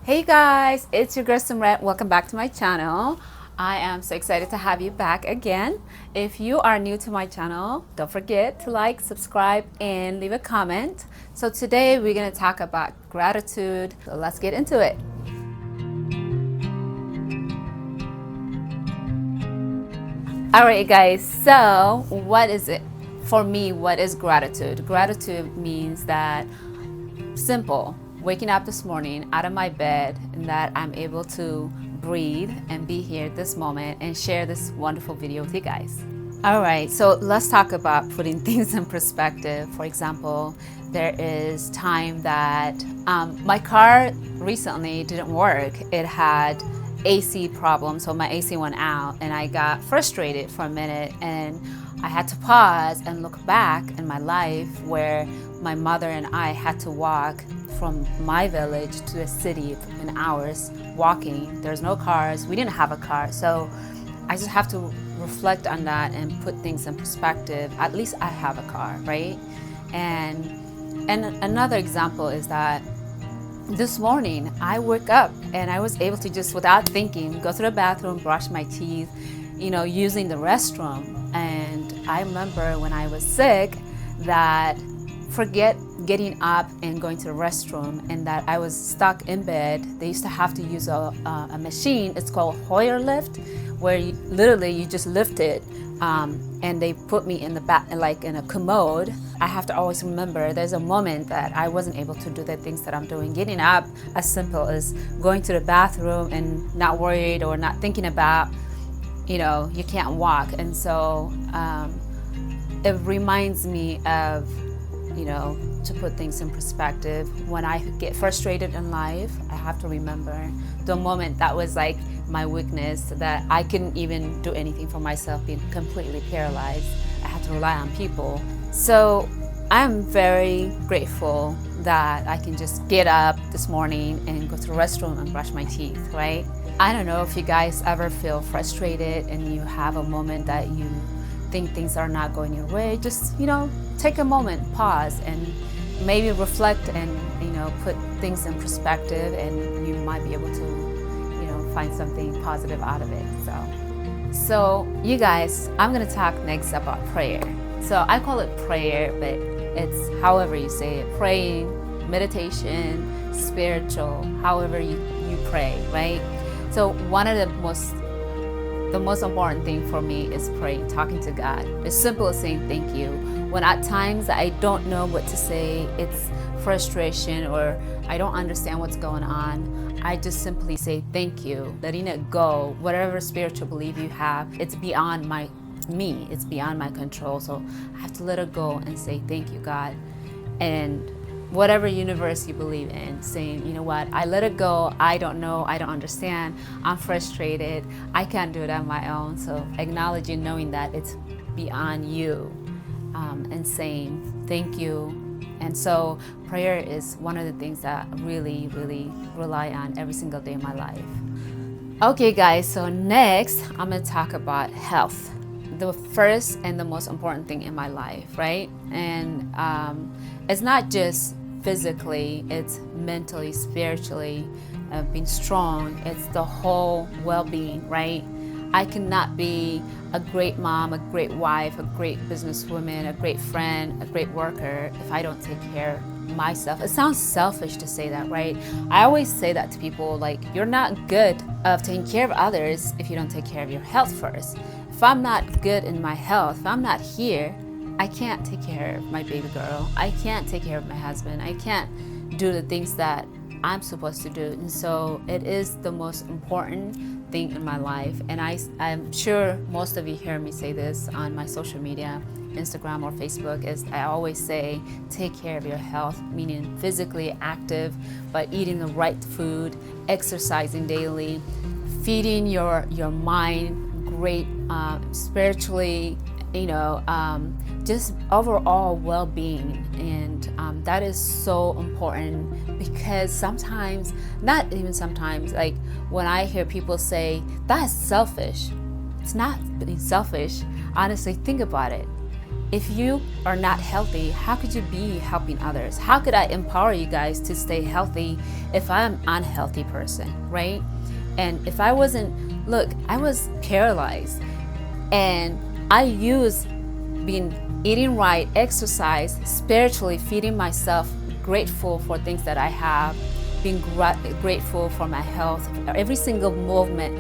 Hey guys, it's your girl Semret. Welcome back to my channel. I am so excited to have you back again. If you are new to my channel, don't forget to like, subscribe, and leave a comment. So today we're going to talk about gratitude. So let's get into it. All right, guys. So what is it? For me, what is gratitude? Gratitude means that simple, waking up this morning out of my bed and that I'm able to breathe and be here this moment and share this wonderful video with you guys. All right, so let's talk about putting things in perspective. For example, there is time that my car recently didn't work. It had AC problems, so my AC went out and I got frustrated for a minute and I had to pause and look back in my life where my mother and I had to walk from my village to a city in hours walking. There's no cars. We didn't have a car. So I just have to reflect on that and put things in perspective. At least I have a car, right? And another example is that this morning I woke up and I was able to just without thinking go to the bathroom, brush my teeth, using the restroom. And I remember when I was sick that forget getting up and going to the restroom and that I was stuck in bed. They used to have to use a machine. It's called Hoyer lift, where you just lift it and they put me in the back, like in a commode. I have to always remember there's a moment that I wasn't able to do the things that I'm doing. Getting up, as simple as going to the bathroom and not worried or not thinking about, you can't walk. And so it reminds me of, to put things in perspective. When I get frustrated in life, I have to remember the moment that was like my weakness, that I couldn't even do anything for myself, being completely paralyzed. I had to rely on people. So I'm very grateful that I can just get up this morning and go to the restroom and brush my teeth, right? I don't know if you guys ever feel frustrated and you have a moment that you think things are not going your way. Just, take a moment, pause, and maybe reflect and, put things in perspective, and you might be able to, find something positive out of it. So you guys, I'm going to talk next about prayer. So I call it prayer, but it's however you say it. Praying, meditation, spiritual, however you pray, right? So one of the most important thing for me is praying, talking to God. It's simple as saying thank you. When at times I don't know what to say, it's frustration or I don't understand what's going on, I just simply say thank you, letting it go. Whatever spiritual belief you have, it's beyond me, it's beyond my control. So I have to let it go and say thank you, God. And whatever universe you believe in, saying, you know what, I let it go. I don't know, I don't understand, I'm frustrated, I can't do it on my own. So acknowledging, knowing that it's beyond you, and saying thank you. And so prayer is one of the things that I really, really rely on every single day of my life. Okay guys, so next I'm gonna talk about health. The first and the most important thing in my life, right? And it's not just physically, it's mentally, spiritually, being strong. It's the whole well-being, right? I cannot be a great mom, a great wife, a great businesswoman, a great friend, a great worker if I don't take care of myself. It sounds selfish to say that, right? I always say that to people, like, you're not good of taking care of others if you don't take care of your health first. If I'm not good in my health, if I'm not here, I can't take care of my baby girl. I can't take care of my husband. I can't do the things that I'm supposed to do. And so it is the most important thing in my life. And I'm sure most of you hear me say this on my social media, Instagram or Facebook, is I always say, take care of your health, meaning physically active, but eating the right food, exercising daily, feeding your mind great, spiritually, just overall well-being. And that is so important, because sometimes, not even sometimes, like when I hear people say that's selfish, it's not being selfish. Honestly, think about it. if you are not healthy, how could you be helping others? How could I empower you guys to stay healthy if I'm an unhealthy person, right? And if I wasn't, look, I was paralyzed, and I used eating right, exercise, spiritually feeding myself, grateful for things that I have, being grateful for my health. Every single movement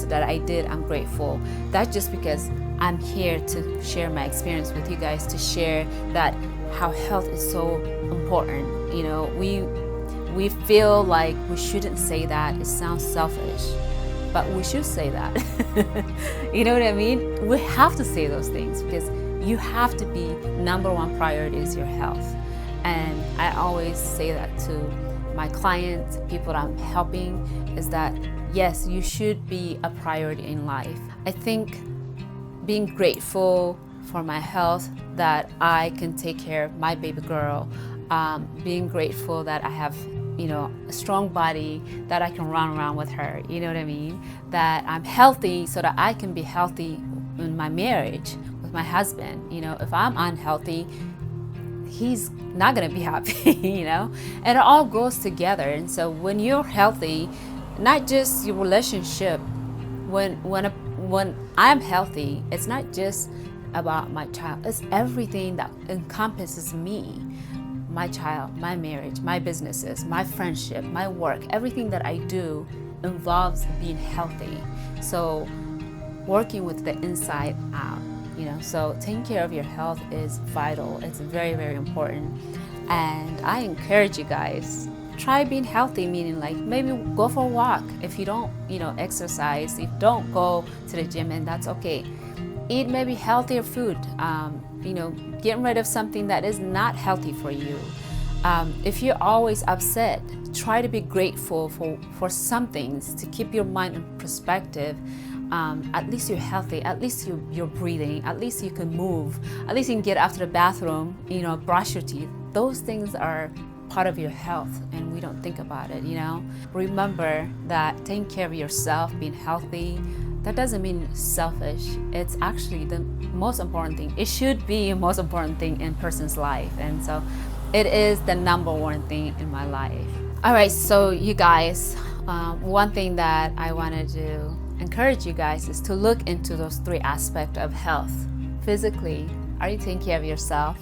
that I did, I'm grateful. That's just because I'm here to share my experience with you guys, to share that how health is so important. You know, we feel like we shouldn't say that. It sounds selfish, but we should say that. You know what I mean? We have to say those things because you have to be number one priority is your health. And I always say that to my clients, people that I'm helping, is that yes, you should be a priority in life. I think being grateful for my health, that I can take care of my baby girl, being grateful that I have, you know, a strong body, that I can run around with her, you know what I mean? That I'm healthy so that I can be healthy in my marriage with my husband. You know, if I'm unhealthy, he's not gonna be happy, you know? And it all goes together. And so when you're healthy, not just your relationship, when I'm healthy, it's not just about my child, it's everything that encompasses me. My child, my marriage, my businesses, my friendship, my work, everything that I do involves being healthy. So working with the inside out, you know, so taking care of your health is vital. It's very, very important. And I encourage you guys, try being healthy, meaning like maybe go for a walk. If you don't, you know, exercise, if you don't go to the gym, and that's okay. Eat maybe healthier food, you know, getting rid of something that is not healthy for you. If you're always upset, try to be grateful for some things to keep your mind in perspective. At least you're healthy, at least you're breathing, at least you can move, at least you can get after the bathroom, you know, brush your teeth. Those things are part of your health and we don't think about it, you know. Remember that taking care of yourself, being healthy, that doesn't mean selfish. It's actually the most important thing. It should be the most important thing in a person's life. And so it is the number one thing in my life. All right, so you guys, one thing that I wanted to encourage you guys is to look into those three aspects of health. Physically, are you taking care of yourself?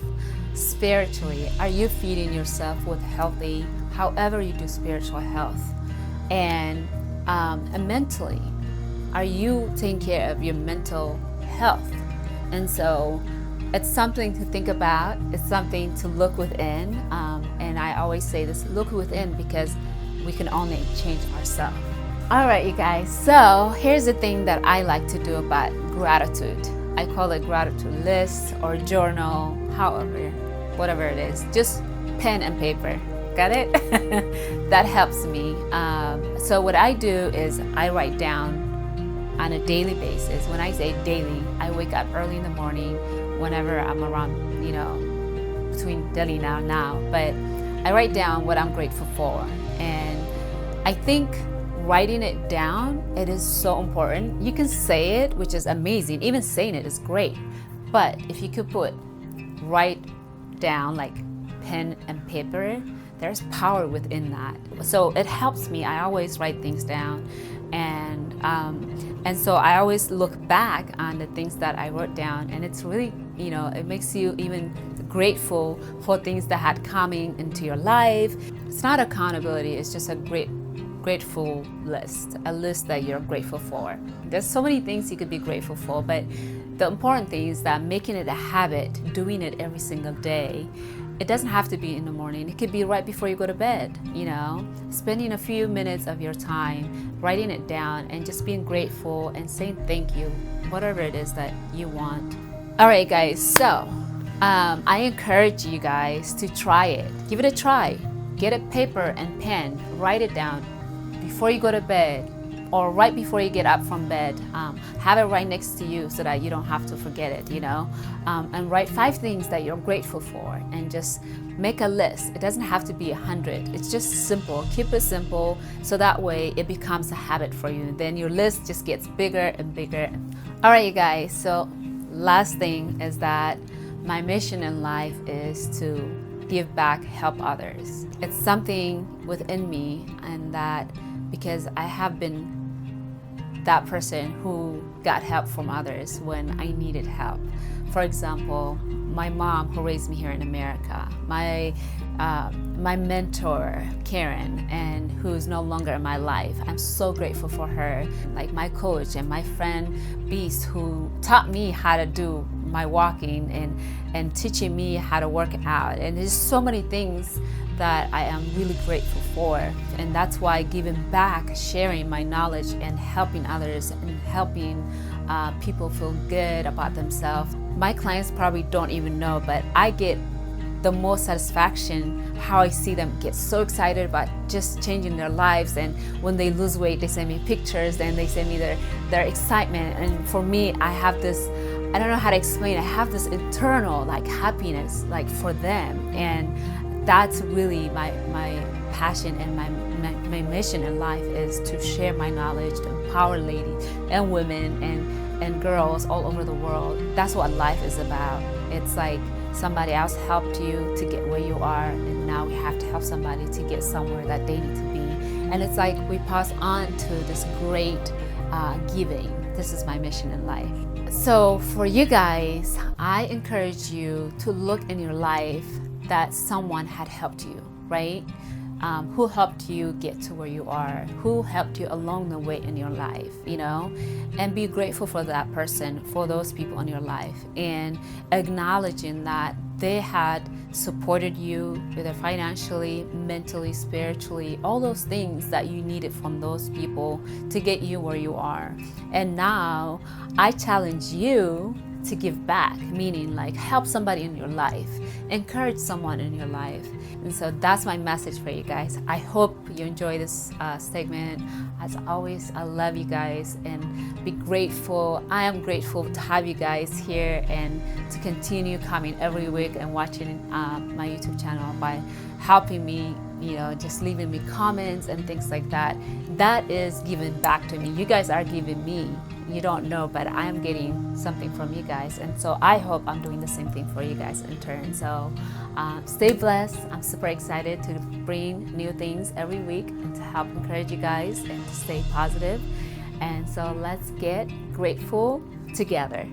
Spiritually, are you feeding yourself with healthy, however you do spiritual health? And mentally, are you taking care of your mental health? And so it's something to think about. It's something to look within. And I always say this, look within, because we can only change ourselves. All right, you guys. So here's the thing that I like to do about gratitude. I call it gratitude list or journal, however, whatever it is. Just pen and paper. Got it? That helps me. So what I do is I write down on a daily basis. When I say daily, I wake up early in the morning whenever I'm around, you know, between Delhi now. But I write down what I'm grateful for. And I think writing it down, it is so important. You can say it, which is amazing. Even saying it is great. But if you could write down like pen and paper, there's power within that. So it helps me. I always write things down. And so I always look back on the things that I wrote down, and it's really, you know, it makes you even grateful for things that had coming into your life. It's not accountability, it's just a grateful list, a list that you're grateful for. There's so many things you could be grateful for, but the important thing is that making it a habit, doing it every single day. It doesn't have to be in the morning. It could be right before you go to bed, you know, spending a few minutes of your time, writing it down and just being grateful and saying thank you, whatever it is that you want. All right, guys, so I encourage you guys to try it. Give it a try. Get a paper and pen, write it down before you go to bed or right before you get up from bed. Have it right next to you so that you don't have to forget it, you know. And write 5 things that you're grateful for and just make a list. It doesn't have to be 100. It's just simple. Keep it simple so that way it becomes a habit for you. Then your list just gets bigger and bigger. All right, you guys, so last thing is that my mission in life is to give back, help others. It's something within me, and that because I have been that person who got help from others when I needed help. For example, my mom who raised me here in America, my mentor Karen, and who's no longer in my life. I'm so grateful for her. Like my coach and my friend Beast, who taught me how to do my walking and teaching me how to work out. And there's so many things that I am really grateful for, and that's why giving back, sharing my knowledge and helping others and helping people feel good about themselves. My clients probably don't even know, but I get the most satisfaction how I see them get so excited about just changing their lives, and when they lose weight they send me pictures and they send me their excitement. And for me, I have this, I don't know how to explain, I have this internal like happiness like for them, and that's really my passion and my mission in life is to share my knowledge, to empower ladies and women and girls all over the world. That's what life is about. It's like somebody else helped you to get where you are, and now we have to help somebody to get somewhere that they need to be. And it's like we pass on to this great giving. This is my mission in life. So for you guys, I encourage you to look in your life that someone had helped you, right? Who helped you get to where you are, who helped you along the way in your life, you know, and be grateful for that person, for those people in your life, and acknowledging that they had supported you, whether financially, mentally, spiritually, all those things that you needed from those people to get you where you are. And now I challenge you to give back, meaning like help somebody in your life, encourage someone in your life. And so that's my message for you guys. I hope you enjoy this segment. As always, I love you guys and be grateful. I am grateful to have you guys here and to continue coming every week and watching my YouTube channel by helping me, you know, just leaving me comments and things like that. That is giving back to me. You guys are giving me. You don't know, but I am getting something from you guys, and so I hope I'm doing the same thing for you guys in turn. So stay blessed. I'm super excited to bring new things every week and to help encourage you guys and to stay positive. And so let's get grateful together.